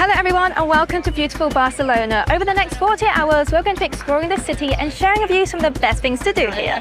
Hello everyone and welcome to beautiful Barcelona. Over the next 48 hours, we're going to be exploring the city and sharing with you some of the best things to do here.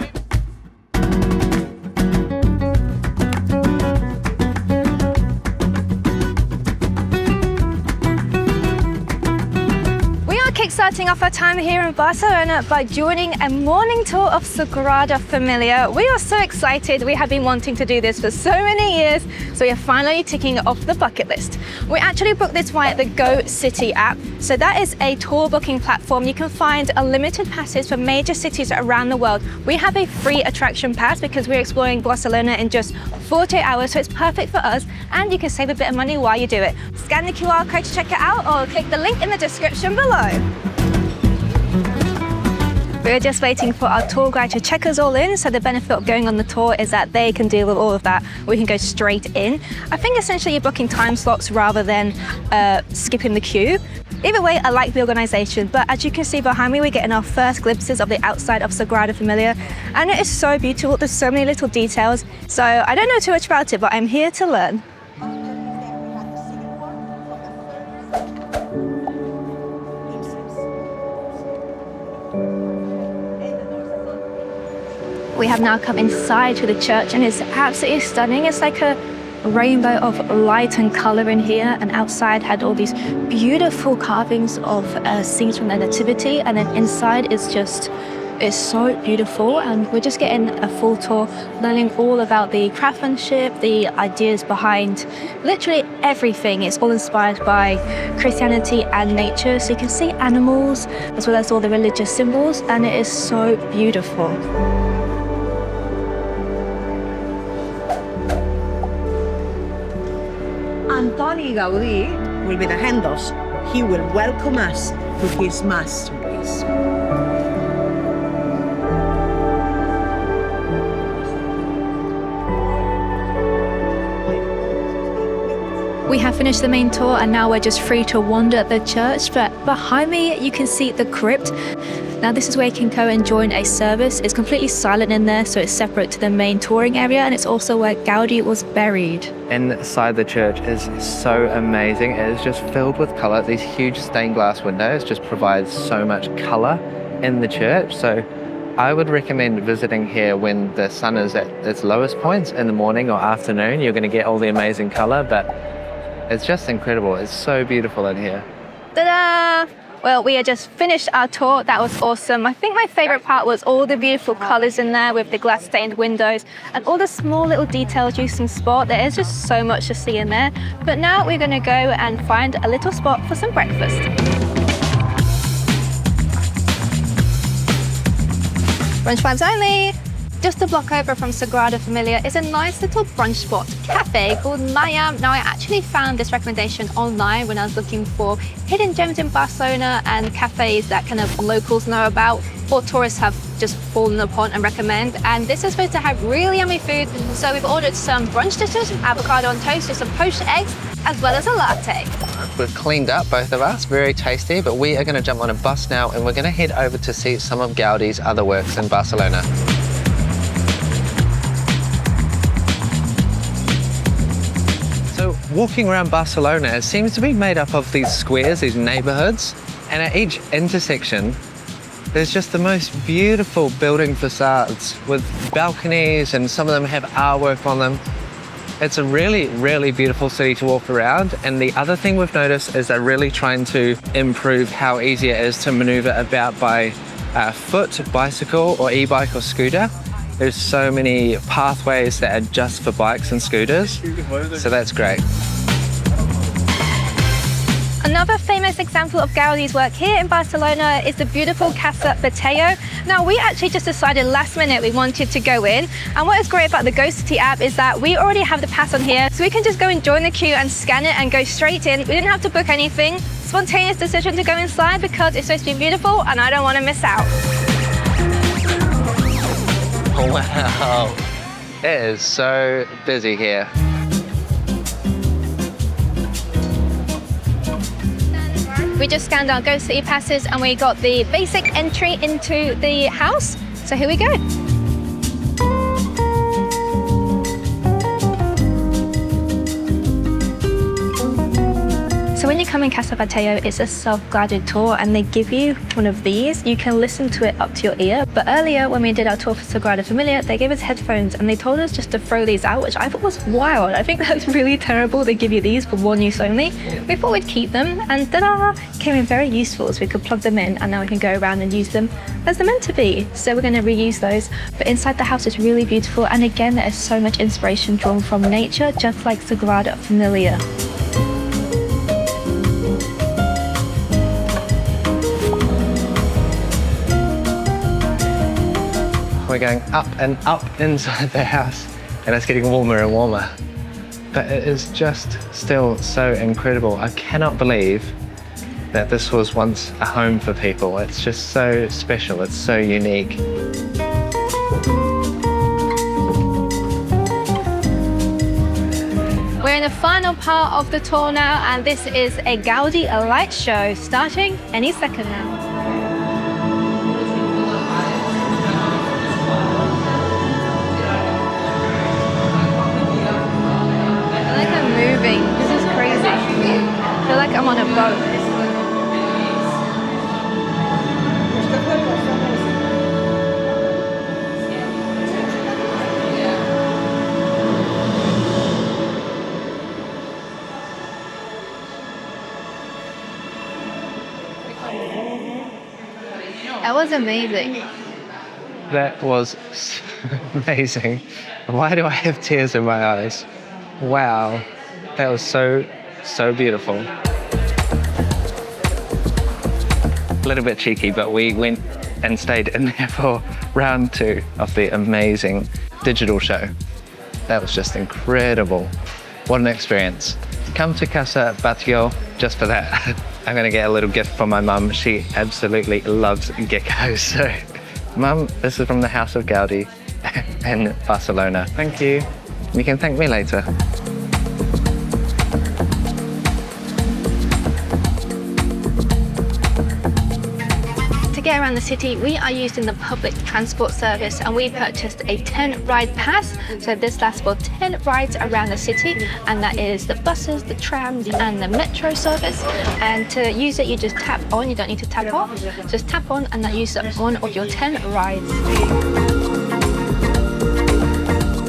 Kickstarting off our time here in Barcelona by joining a morning tour of Sagrada Familia. We are so excited. We have been wanting to do this for so many years, so we are finally ticking it off the bucket list. We actually booked this via the GoCity app. So that is a tour booking platform. You can find unlimited passes for major cities around the world. We have a free attraction pass because we're exploring Barcelona in just 48 hours, so it's perfect for us, and you can save a bit of money while you do it. Scan the QR code to check it out or click the link in the description below. We're just waiting for our tour guide to check us all in, so the benefit of going on the tour is that they can deal with all of that. We can go straight in. I think essentially you're booking time slots rather than skipping the queue. Either way, I like the organisation, but as you can see behind me, we're getting our first glimpses of the outside of Sagrada Familia, and it is so beautiful. There's so many little details, so I don't know too much about it, but I'm here to learn. We have now come inside to the church and it's absolutely stunning. It's like a rainbow of light and colour in here, and outside had all these beautiful carvings of scenes from the Nativity, and then inside is so beautiful, and we're just getting a full tour, learning all about the craftsmanship, the ideas behind literally everything. It's all inspired by Christianity and nature, so you can see animals as well as all the religious symbols, and it is so beautiful. Antoni Gaudí will be the handles. He will welcome us to his masterpiece. We have finished the main tour and now we're just free to wander the church, but behind me you can see the crypt. Now this is where you can go and join a service. It's completely silent in there, so it's separate to the main touring area, and it's also where Gaudí was buried. Inside the church is so amazing. It is just filled with colour. These huge stained glass windows just provide so much colour in the church. So I would recommend visiting here when the sun is at its lowest points in the morning or afternoon. You're going to get all the amazing colour, but it's just incredible. It's so beautiful in here. Ta-da! Well, we had just finished our tour. That was awesome. I think my favourite part was all the beautiful colours in there with the glass stained windows and all the small little details you can spot. There is just so much to see in there. But now we're going to go and find a little spot for some breakfast. Brunch vibes only! Just a block over from Sagrada Familia is a nice little brunch spot, cafe called Miam. Now I actually found this recommendation online when I was looking for hidden gems in Barcelona and cafes that kind of locals know about or tourists have just fallen upon and recommend. And this is supposed to have really yummy food. So we've ordered some brunch dishes, avocado on toast with some poached eggs, as well as a latte. We've cleaned up, both of us, very tasty, but we are going to jump on a bus now and we're going to head over to see some of Gaudí's other works in Barcelona. Walking around Barcelona, it seems to be made up of these squares, these neighborhoods, and at each intersection there's just the most beautiful building facades with balconies, and some of them have artwork on them. It's a really, really beautiful city to walk around, and the other thing we've noticed is they're really trying to improve how easy it is to maneuver about by foot, bicycle or e-bike or scooter. There's so many pathways that are just for bikes and scooters, so that's great. Another famous example of Gaudí's work here in Barcelona is the beautiful Casa Batlló. Now we actually just decided last minute we wanted to go in, and what is great about the GoCity app is that we already have the pass on here, so we can just go and join the queue and scan it and go straight in. We didn't have to book anything. Spontaneous decision to go inside because it's supposed to be beautiful and I don't want to miss out. Wow, it is so busy here. We just scanned our GoCity passes and we got the basic entry into the house. So here we go. So when you come in Casa Batlló, it's a self-guided tour and they give you one of these. You can listen to it up to your ear. But earlier when we did our tour for Sagrada Familia, they gave us headphones and they told us just to throw these out, which I thought was wild. I think that's really terrible. They give you these for one use only. We thought we'd keep them and ta-da! Came in very useful, so we could plug them in and now we can go around and use them as they're meant to be. So we're going to reuse those. But inside the house is really beautiful, and again there is so much inspiration drawn from nature, just like Sagrada Familia. We're going up and up inside the house, and it's getting warmer and warmer. But it is just still so incredible. I cannot believe that this was once a home for people. It's just so special, it's so unique. We're in the final part of the tour now, and this is a Gaudí light show starting any second now. I feel like I'm moving. This is crazy. I feel like I'm on a boat. That was amazing. That was amazing. Why do I have tears in my eyes? Wow, that was so beautiful. A little bit cheeky, but we went and stayed in there for round 2 of the amazing digital show. That was just incredible. What an experience. Come to Casa Batlló just for that. I'm gonna get a little gift from my mum. She absolutely loves geckos. So, Mum, this is from the House of Gaudí in Barcelona. Thank you. You can thank me later. To get around the city, we are using the public transport service and we purchased a 10-ride pass. So this lasts for 10 rides around the city, and that is the buses, the trams and the metro service. And to use it, you just tap on, you don't need to tap off. Just tap on and that uses up one of your 10 rides.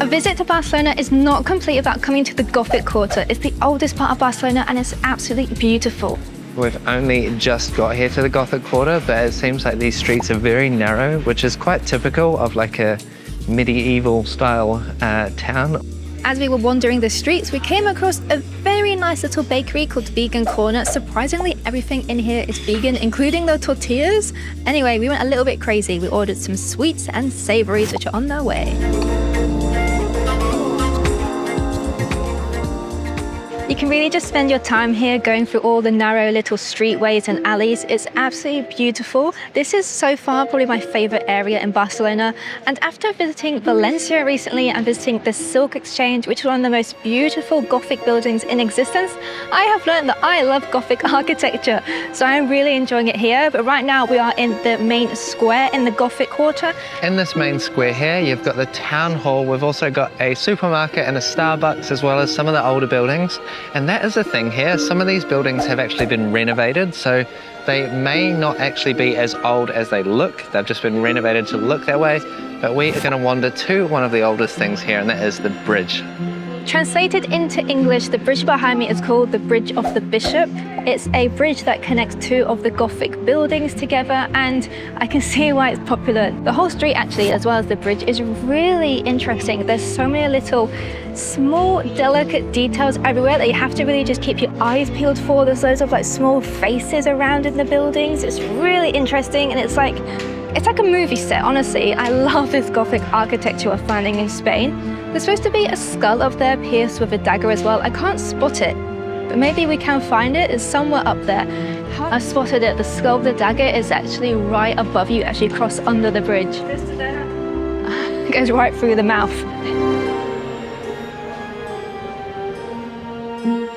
A visit to Barcelona is not complete without coming to the Gothic Quarter. It's the oldest part of Barcelona and it's absolutely beautiful. We've only just got here to the Gothic Quarter, but it seems like these streets are very narrow, which is quite typical of like a medieval style town. As we were wandering the streets, we came across a very nice little bakery called Vegan Corner. Surprisingly, everything in here is vegan, including the tortillas. Anyway, we went a little bit crazy. We ordered some sweets and savouries, which are on their way. You can really just spend your time here going through all the narrow little streetways and alleys. It's absolutely beautiful. This is so far probably my favourite area in Barcelona. And after visiting Valencia recently and visiting the Silk Exchange, which is one of the most beautiful Gothic buildings in existence, I have learned that I love Gothic architecture. So I'm really enjoying it here. But right now we are in the main square in the Gothic Quarter. In this main square here, you've got the town hall. We've also got a supermarket and a Starbucks, as well as some of the older buildings. And that is the thing here. Some of these buildings have actually been renovated, so they may not actually be as old as they look. They've just been renovated to look that way. But we are going to wander to one of the oldest things here, and that is the bridge. Translated into English, the bridge behind me is called the Bridge of the Bishop. It's a bridge that connects 2 of the Gothic buildings together, and I can see why it's popular. The whole street actually, as well as the bridge, is really interesting. There's so many little small, delicate details everywhere that you have to really just keep your eyes peeled for. There's loads of like small faces around in the buildings. It's really interesting, and it's like a movie set, honestly. I love this Gothic architecture we're finding in Spain. There's supposed to be a skull up there pierced with a dagger as well. I can't spot it, but maybe we can find it. It's somewhere up there. I spotted it. The skull of the dagger is actually right above you as you cross under the bridge. It goes right through the mouth.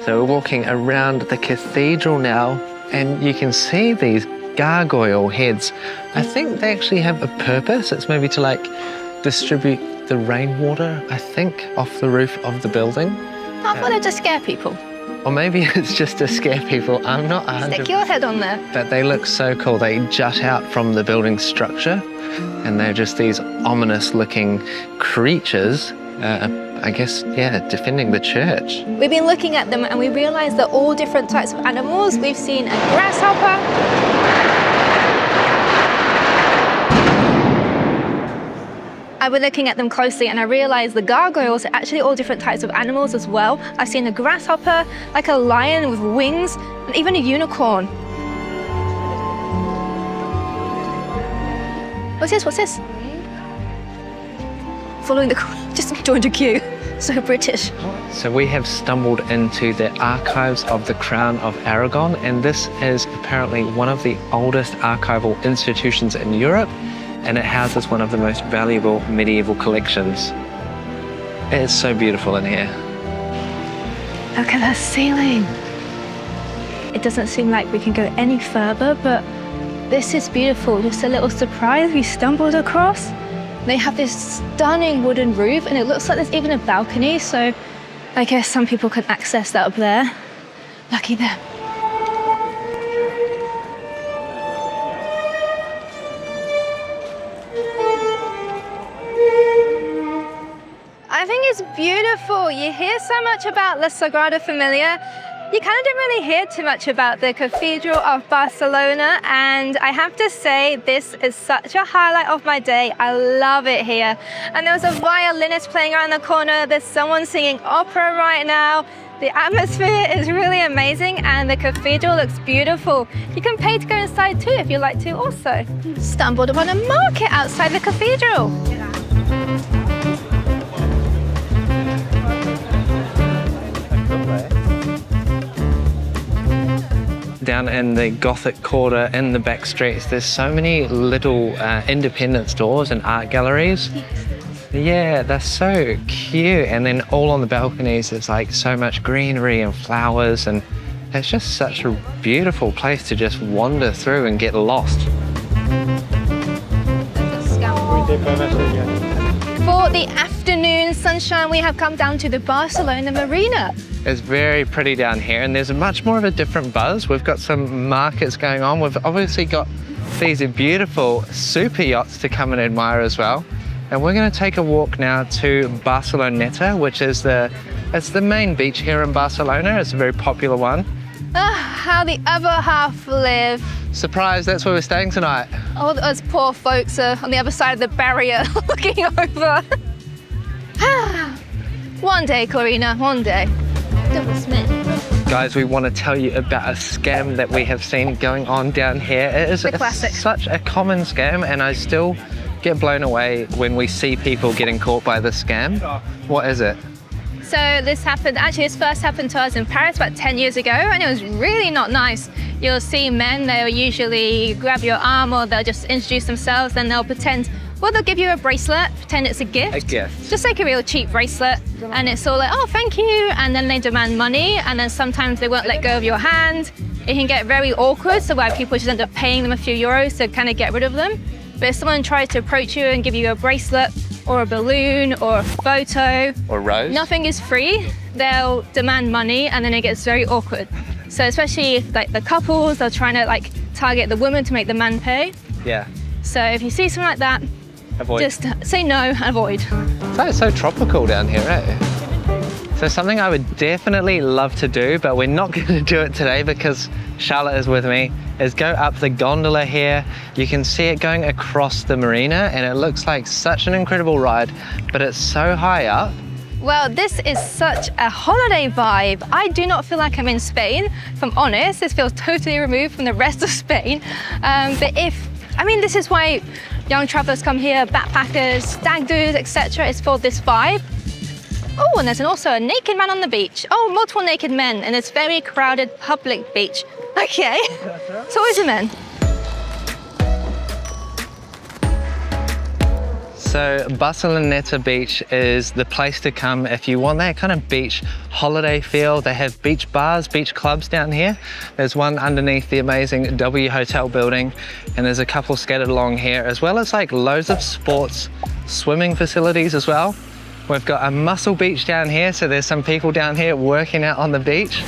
So we're walking around the cathedral now, and you can see these gargoyle heads. I think they actually have a purpose. It's maybe to like distribute the rainwater, I think, off the roof of the building. I thought they'd just scare people. Or maybe it's just to scare people. I'm not 100%. Stick your head on there. But they look so cool. They jut out from the building structure and they're just these ominous looking creatures, I guess, yeah, defending the church. We've been looking at them and we realised they're all different types of animals. We've seen a grasshopper. I've been looking at them closely and I realised the gargoyles are actually all different types of animals as well. I've seen a grasshopper, like a lion with wings, and even a unicorn. What's this? What's this? Following the... just joined a queue. So British. So we have stumbled into the archives of the Crown of Aragon, and this is apparently one of the oldest archival institutions in Europe, and it houses one of the most valuable medieval collections. It is so beautiful in here. Look at that ceiling. It doesn't seem like we can go any further, but this is beautiful. Just a little surprise we stumbled across. They have this stunning wooden roof, and it looks like there's even a balcony, so I guess some people can access that up there. Lucky them. I think it's beautiful. You hear so much about the Sagrada Familia. You kind of don't really hear too much about the Cathedral of Barcelona, and I have to say this is such a highlight of my day. I love it here. And there was a violinist playing around the corner. There's someone singing opera right now. The atmosphere is really amazing and the cathedral looks beautiful. You can pay to go inside too if you like to also. Stumbled upon a market outside the cathedral. Down in the Gothic Quarter, in the back streets, there's so many little independent stores and art galleries. Yeah, they're so cute. And then all on the balconies, there's like so much greenery and flowers, and it's just such a beautiful place to just wander through and get lost. For the afternoon sunshine, we have come down to the Barcelona Marina. It's very pretty down here, and there's much more of a different buzz. We've got some markets going on. We've obviously got these beautiful super yachts to come and admire as well. And we're going to take a walk now to Barceloneta, which is it's the main beach here in Barcelona. It's a very popular one. How the other half live. Surprise, that's where we're staying tonight. All us poor folks are on the other side of the barrier looking over. One day, Clarina, one day. Guys, we want to tell you about a scam that we have seen going on down here. It is such a common scam, and I still get blown away when we see people getting caught by this scam. What is it? So this first happened to us in Paris about 10 years ago, and it was really not nice. You'll see men, they'll usually grab your arm or they'll just introduce themselves and they'll pretend, well, they'll give you a bracelet, pretend it's a gift. A gift. Just like a real cheap bracelet. And it's all like, oh, thank you. And then they demand money, and then sometimes they won't let go of your hand. It can get very awkward, so where people just end up paying them a few euros to kind of get rid of them. But if someone tries to approach you and give you a bracelet or a balloon or a photo or a rose, nothing is free. They'll demand money, and then it gets very awkward. So especially if, like, the couples, they're trying to like target the woman to make the man pay. Yeah. So if you see something like that, avoid. Just say no and avoid. It's so tropical down here, eh? So something I would definitely love to do, but we're not going to do it today because Charlotte is with me, is go up the gondola here. You can see it going across the marina, and it looks like such an incredible ride, but it's so high up. Well, this is such a holiday vibe. I do not feel like I'm in Spain, if I'm honest. This feels totally removed from the rest of Spain. This is why young travelers come here, backpackers, stag do's, etc. It's for this vibe. Oh, and there's also a naked man on the beach. Oh, multiple naked men in this very crowded public beach. Okay, so always a men. So Barceloneta Beach is the place to come if you want that kind of beach holiday feel. They have beach bars, beach clubs down here. There's one underneath the amazing W Hotel building, and there's a couple scattered along here, as well as like loads of sports swimming facilities as well. We've got a muscle beach down here, so there's some people down here working out on the beach.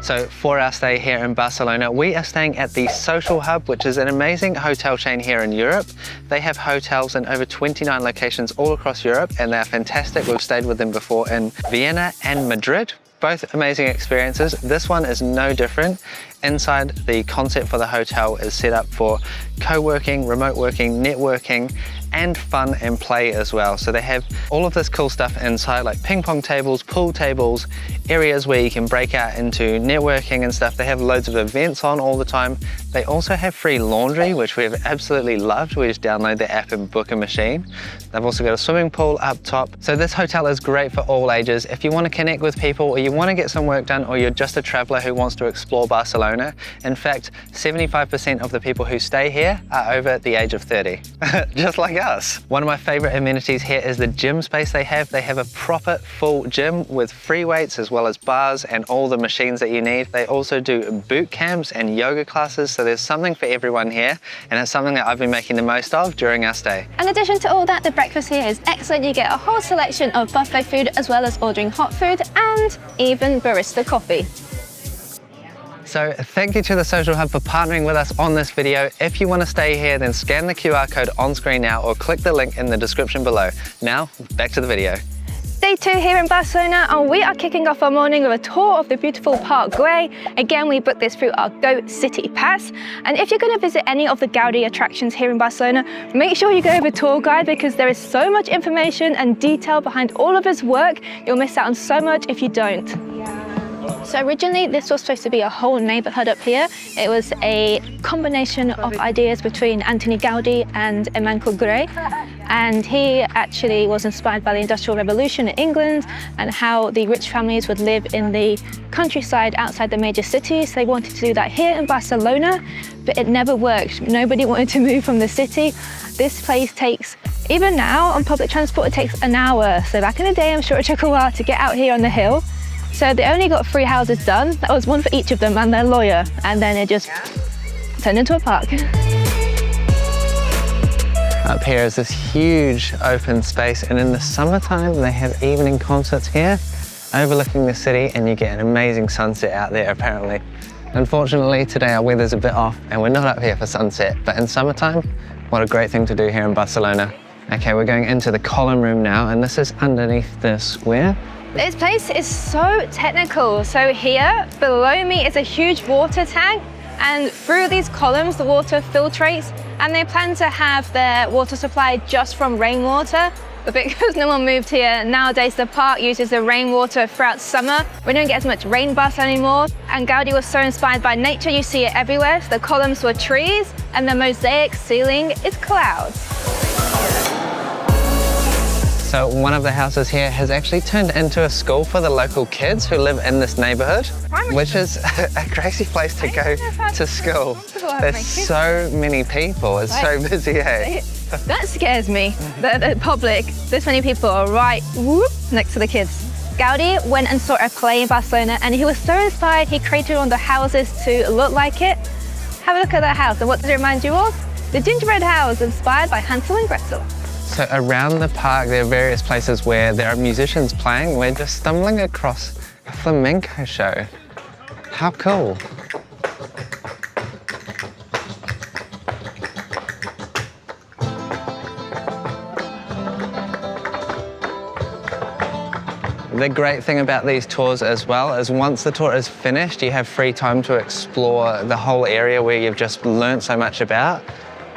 So for our stay here in Barcelona, we are staying at the Social Hub, which is an amazing hotel chain here in Europe. They have hotels in over 29 locations all across Europe, and they're fantastic. We've stayed with them before in Vienna and Madrid. Both amazing experiences. This one is no different. Inside, the concept for the hotel is set up for co-working, remote working, networking, and fun and play as well. So they have all of this cool stuff inside, like ping pong tables, pool tables, areas where you can break out into networking and stuff. They have loads of events on all the time. They also have free laundry, which we've absolutely loved. We just download the app and book a machine. They've also got a swimming pool up top. So this hotel is great for all ages. If you want to connect with people, or you want to get some work done, or you're just a traveler who wants to explore Barcelona. In fact, 75% of the people who stay here are over the age of 30, just like us. One of my favorite amenities here is the gym space they have. They have a proper full gym with free weights as well as bars and all the machines that you need. They also do boot camps and yoga classes, so there's something for everyone here, and it's something that I've been making the most of during our stay. In addition to all that, the breakfast here is excellent. You get a whole selection of buffet food as well as ordering hot food and even barista coffee. So thank you to the Social Hub for partnering with us on this video. If you want to stay here, then scan the QR code on screen now or click the link in the description below. Now, back to the video. Day 2 here in Barcelona, and we are kicking off our morning with a tour of the beautiful Park Güell. Again, we booked this through our Go City Pass. And if you're going to visit any of the Gaudí attractions here in Barcelona, make sure you go with a tour guide, because there is so much information and detail behind all of his work. You'll miss out on so much if you don't. So originally this was supposed to be a whole neighborhood up here. It was a combination of ideas between Antoni Gaudí and a man called Güell. And he actually was inspired by the Industrial Revolution in England and how the rich families would live in the countryside outside the major cities. They wanted to do that here in Barcelona, but it never worked. Nobody wanted to move from the city. This place takes, even now on public transport, it takes an hour. So back in the day, I'm sure it took a while to get out here on the hill. So they only got 3 houses done. That was one for each of them and their lawyer. And then it just turned into a park. Up here is this huge open space, and in the summertime they have evening concerts here overlooking the city, and you get an amazing sunset out there apparently. Unfortunately today our weather's a bit off and we're not up here for sunset, but in summertime, what a great thing to do here in Barcelona. Okay, we're going into the column room now, and this is underneath the square. This place is so technical. So here below me is a huge water tank, and through these columns the water filtrates, and they plan to have their water supply just from rainwater. But because no one moved here, nowadays the park uses the rainwater throughout summer. We don't get as much rain in Barcelona anymore, and Gaudí was so inspired by nature, you see it everywhere. So the columns were trees and the mosaic ceiling is clouds. So one of the houses here has actually turned into a school for the local kids who live in this neighborhood, which is a crazy place to go to school. There's so many people, it's so busy, hey? That scares me, the public. This many people are right whoop, next to the kids. Gaudí went and saw a play in Barcelona, and he was so inspired he created one of the houses to look like it. Have a look at that house, and what does it remind you of? The gingerbread house inspired by Hansel and Gretel. So around the park there are various places where there are musicians playing. We're just stumbling across a flamenco show. How cool. The great thing about these tours as well is once the tour is finished, you have free time to explore the whole area where you've just learnt so much about.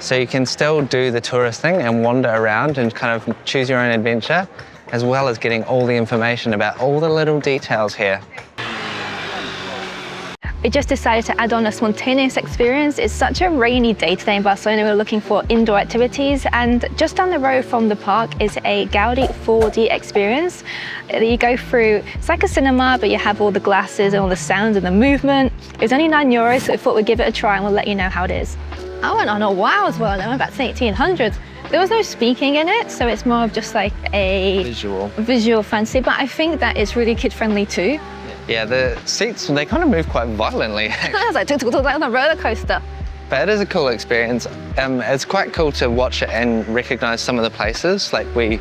So you can still do the tourist thing and wander around and kind of choose your own adventure, as well as getting all the information about all the little details here. We just decided to add on a spontaneous experience. It's such a rainy day today in Barcelona. We're looking for indoor activities, and just down the road from the park is a Gaudí 4D experience. You go through, it's like a cinema, but you have all the glasses and all the sounds and the movement. It's only €9, so we thought we'd give it a try and we'll let you know how it is. I went on a while as well, I went back to the 1800s. There was no speaking in it, so it's more of just like a visual fancy, but I think that is really kid-friendly too. Yeah, the seats, they kind of move quite violently. I was like on a roller coaster. But it is a cool experience. It's quite cool to watch it and recognize some of the places. Like we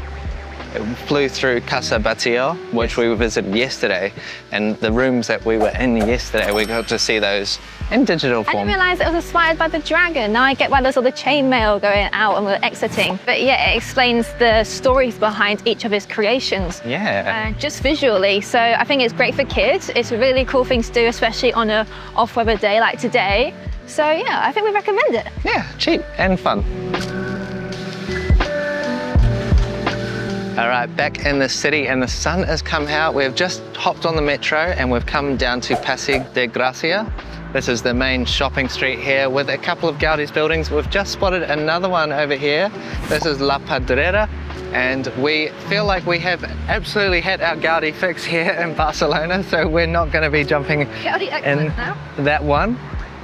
flew through Casa Batlló, which we visited yesterday, and the rooms that we were in yesterday, we got to see those in digital I form. didn't realise it was inspired by the dragon. Now I get why there's all the chainmail going out and we're exiting. But yeah, it explains the stories behind each of his creations. Yeah. Just visually. So I think it's great for kids. It's a really cool thing to do, especially on a off-weather day like today. So yeah, I think we recommend it. Yeah, cheap and fun. All right, back in the city and the sun has come out. We've just hopped on the metro and we've come down to Passa de Gràcia. This is the main shopping street here with a couple of Gaudí's buildings. We've just spotted another one over here. This is La Pedrera, and we feel like we have absolutely had our Gaudí fix here in Barcelona, so we're not going to be jumping in that one.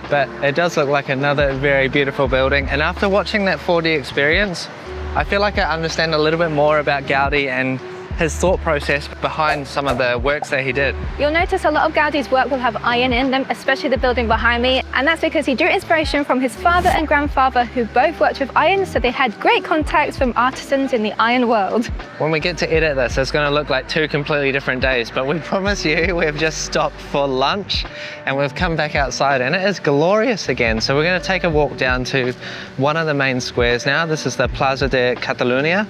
But it does look like another very beautiful building. And after watching that 4D experience, I feel like I understand a little bit more about Gaudí and his thought process behind some of the works that he did. You'll notice a lot of Gaudí's work will have iron in them, especially the building behind me, and that's because he drew inspiration from his father and grandfather, who both worked with iron, so they had great contacts from artisans in the iron world. When we get to edit this, it's going to look like two completely different days, but we promise you we've just stopped for lunch and we've come back outside and it is glorious again. So we're going to take a walk down to one of the main squares now. This is the Plaza de Catalunya,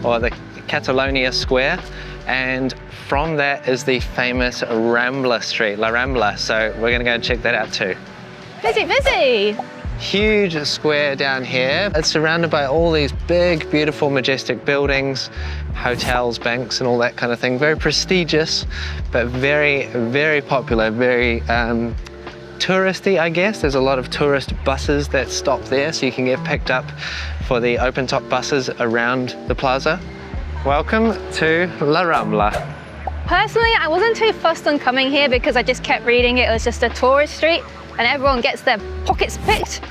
or the Catalonia Square, and from that is the famous Rambla Street, La Rambla, so we're gonna go and check that out too. Busy, busy! Huge square down here. It's surrounded by all these big, beautiful, majestic buildings, hotels, banks, and all that kind of thing. Very prestigious, but very, very popular, very touristy, I guess. There's a lot of tourist buses that stop there, so you can get picked up for the open-top buses around the plaza. Welcome to La Rambla. Personally, I wasn't too fussed on coming here because I just kept reading it was just a tourist street and everyone gets their pockets picked,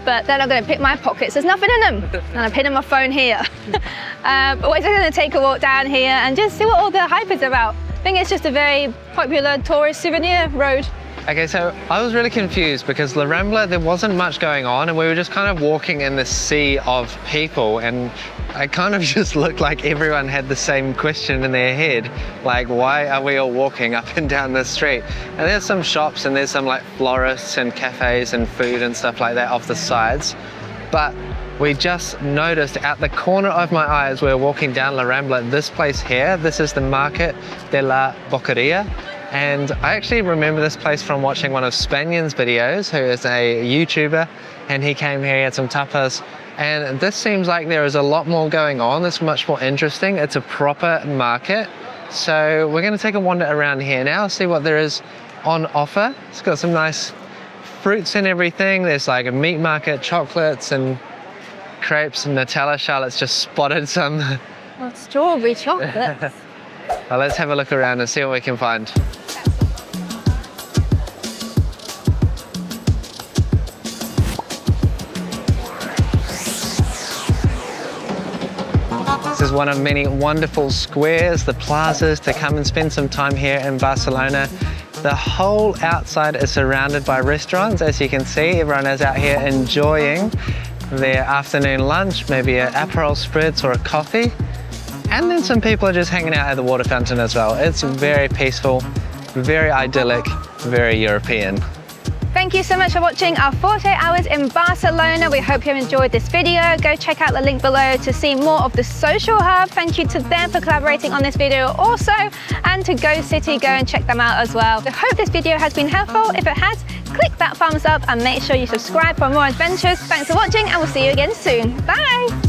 but they're not going to pick my pockets. There's nothing in them. And I've hidden my phone here. But we're just going to take a walk down here and just see what all the hype is about. I think it's just a very popular tourist souvenir road. Okay, so I was really confused because La Rambla, there wasn't much going on and we were just kind of walking in this sea of people, and I kind of just looked like everyone had the same question in their head, like, why are we all walking up and down this street? And there's some shops and there's some like florists and cafes and food and stuff like that off the sides, but we just noticed at the corner of my eye as we were walking down La Rambla, this place here, this is the Market de la Boqueira. And I actually remember this place from watching one of Spanian's videos, who is a YouTuber, and he came here, he had some tapas, and this seems like there is a lot more going on. It's much more interesting. It's a proper market. So we're gonna take a wander around here now, see what there is on offer. It's got some nice fruits and everything. There's like a meat market, chocolates and crepes and Nutella. Charlotte's just spotted some. Well, strawberry chocolates. Well, let's have a look around and see what we can find. This is one of many wonderful squares, the plazas, to come and spend some time here in Barcelona. The whole outside is surrounded by restaurants. As you can see, everyone is out here enjoying their afternoon lunch, maybe an Aperol spritz or a coffee. And then some people are just hanging out at the water fountain as well. It's very peaceful, very idyllic, very European. Thank you so much for watching our 48 hours in Barcelona. We hope you enjoyed this video. Go check out the link below to see more of the social hub. Thank you to them for collaborating on this video also, and to GoCity, go and check them out as well. I hope this video has been helpful. If it has, click that thumbs up and make sure you subscribe for more adventures. Thanks for watching and we'll see you again soon. Bye!